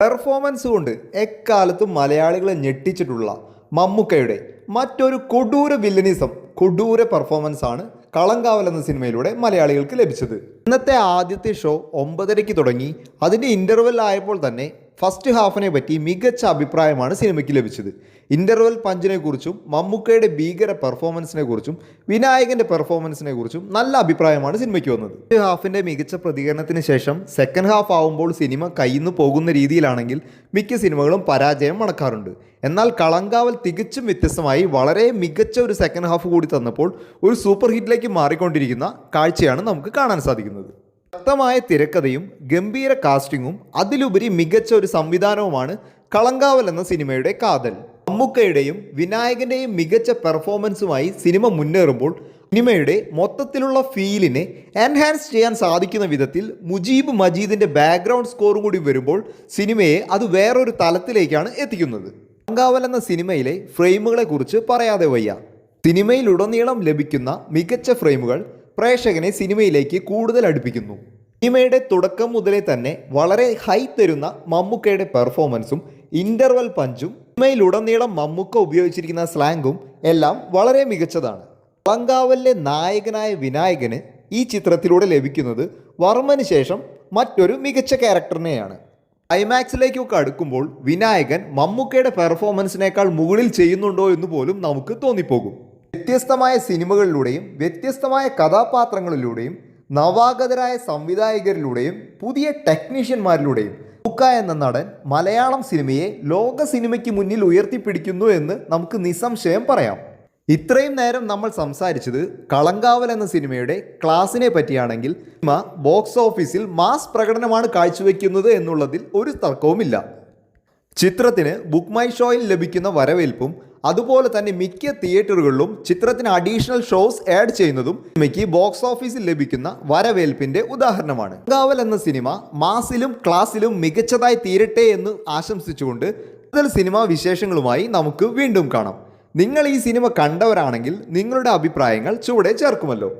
Performance കൊണ്ട് എക്കാലത്തും മലയാളികളെ ഞെട്ടിച്ചിട്ടുള്ള മമ്മൂക്കയുടെ മറ്റൊരു കൊടൂര വില്ലനിസം, കൊടൂര പെർഫോമൻസ് ആണ് കളങ്കാവൽ എന്ന സിനിമയിലൂടെ മലയാളികൾക്ക് ലഭിച്ചത്. ഇന്നത്തെ ആദ്യത്തെ ഷോ 9:30 തുടങ്ങി. അതിൻ്റെ ഇൻ്റർവെൽ ആയപ്പോൾ തന്നെ ഫസ്റ്റ് ഹാഫിനെ പറ്റി മികച്ച അഭിപ്രായമാണ് സിനിമയ്ക്ക് ലഭിച്ചത്. ഇൻ്റർവെൽ പഞ്ചിനെ കുറിച്ചും മമ്മൂക്കയുടെ ഭീകര പെർഫോമൻസിനെ കുറിച്ചും വിനായകൻ്റെ പെർഫോമൻസിനെ കുറിച്ചും നല്ല അഭിപ്രായമാണ് സിനിമയ്ക്ക് വന്നത്. ഫസ്റ്റ് ഹാഫിൻ്റെ മികച്ച പ്രതികരണത്തിന് ശേഷം സെക്കൻഡ് ഹാഫ് ആവുമ്പോൾ സിനിമ കയ്യിന്ന് പോകുന്ന രീതിയിലാണെങ്കിൽ മിക്ക സിനിമകളും പരാജയം മണക്കാറുണ്ട്. എന്നാൽ കളങ്കാവൽ തികച്ചും വ്യത്യസ്തമായി വളരെ മികച്ച ഒരു സെക്കൻഡ് ഹാഫ് കൂടി തന്നപ്പോൾ ഒരു സൂപ്പർ ഹിറ്റിലേക്ക് മാറിക്കൊണ്ടിരിക്കുന്ന കാഴ്ചയാണ് നമുക്ക് കാണാൻ സാധിക്കുന്നത്. ശക്തമായ തിരക്കഥയും ഗംഭീര കാസ്റ്റിങ്ങും അതിലുപരി മികച്ച ഒരു സംവിധാനവുമാണ് കളങ്കാവൽ എന്ന സിനിമയുടെ കാതൽ. മമ്മൂക്കയുടെയും വിനായകൻ്റെയും മികച്ച പെർഫോമൻസുമായി സിനിമ മുന്നേറുമ്പോൾ സിനിമയുടെ മൊത്തത്തിലുള്ള ഫീലിനെ എൻഹാൻസ് ചെയ്യാൻ സാധിക്കുന്ന വിധത്തിൽ മുജീബ് മജീദിൻ്റെ ബാക്ക്ഗ്രൗണ്ട് സ്കോറും കൂടി വരുമ്പോൾ സിനിമയെ അത് വേറൊരു തലത്തിലേക്കാണ് എത്തിക്കുന്നത്. കളങ്കാവൽ എന്ന സിനിമയിലെ ഫ്രെയിമുകളെ കുറിച്ച് പറയാതെ വയ്യ. സിനിമയിലുടനീളം ലഭിക്കുന്ന മികച്ച ഫ്രെയിമുകൾ പ്രേക്ഷകനെ സിനിമയിലേക്ക് കൂടുതൽ അടുപ്പിക്കുന്നു. സിനിമയുടെ തുടക്കം മുതലേ തന്നെ വളരെ ഹൈ തരുന്ന മമ്മൂക്കയുടെ പെർഫോമൻസും ഇൻ്റർവെൽ പഞ്ചും സിനിമയിലുടനീളം മമ്മൂക്ക ഉപയോഗിച്ചിരിക്കുന്ന സ്ലാങ്ങും എല്ലാം വളരെ മികച്ചതാണ്. കളങ്കാവലിലെ നായകനായ വിനായകന് ഈ ചിത്രത്തിലൂടെ ലഭിക്കുന്നത് വർമ്മന് ശേഷം മറ്റൊരു മികച്ച ക്യാരക്ടറിനെയാണ്. ക്ലൈമാക്സിലേക്കൊക്കെ അടുക്കുമ്പോൾ വിനായകൻ മമ്മൂക്കയുടെ പെർഫോമൻസിനേക്കാൾ മുകളിൽ ചെയ്യുന്നുണ്ടോ എന്ന് പോലും നമുക്ക് തോന്നിപ്പോകും. വ്യത്യസ്തമായ സിനിമകളിലൂടെയും വ്യത്യസ്തമായ കഥാപാത്രങ്ങളിലൂടെയും നവാഗതരായ സംവിധായകരിലൂടെയും പുതിയ ടെക്നീഷ്യന്മാരിലൂടെയും മമ്മൂക്ക എന്ന നടൻ മലയാളം സിനിമയെ ലോക സിനിമയ്ക്ക് മുന്നിൽ ഉയർത്തിപ്പിടിക്കുന്നു എന്ന് നമുക്ക് നിസ്സംശയം പറയാം. ഇത്രയും നേരം നമ്മൾ സംസാരിച്ചത് കളങ്കാവൽ എന്ന സിനിമയുടെ ക്ലാസിനെ പറ്റിയാണെങ്കിൽ സിനിമ ബോക്സ് ഓഫീസിൽ മാസ് പ്രകടനമാണ് കാഴ്ചവെക്കുന്നത് എന്നുള്ളതിൽ ഒരു തർക്കവുമില്ല. ചിത്രത്തിന് ബുക്ക് മൈ ഷോയിൽ ലഭിക്കുന്ന വരവേൽപ്പും അതുപോലെ തന്നെ മിക്ക തിയേറ്ററുകളിലും ചിത്രത്തിന് അഡീഷണൽ ഷോസ് ആഡ് ചെയ്യുന്നതും സിനിമയ്ക്ക് ബോക്സ് ഓഫീസിൽ ലഭിക്കുന്ന വരവേൽപ്പിന്റെ ഉദാഹരണമാണ്. കളങ്കാവൽ എന്ന സിനിമ മാസിലും ക്ലാസിലും മികച്ചതായി തീരട്ടെ എന്ന് ആശംസിച്ചുകൊണ്ട് കൂടുതൽ സിനിമാ വിശേഷങ്ങളുമായി നമുക്ക് വീണ്ടും കാണാം. നിങ്ങൾ ഈ സിനിമ കണ്ടവരാണെങ്കിൽ നിങ്ങളുടെ അഭിപ്രായങ്ങൾ ചുവടെ ചേർക്കുമല്ലോ.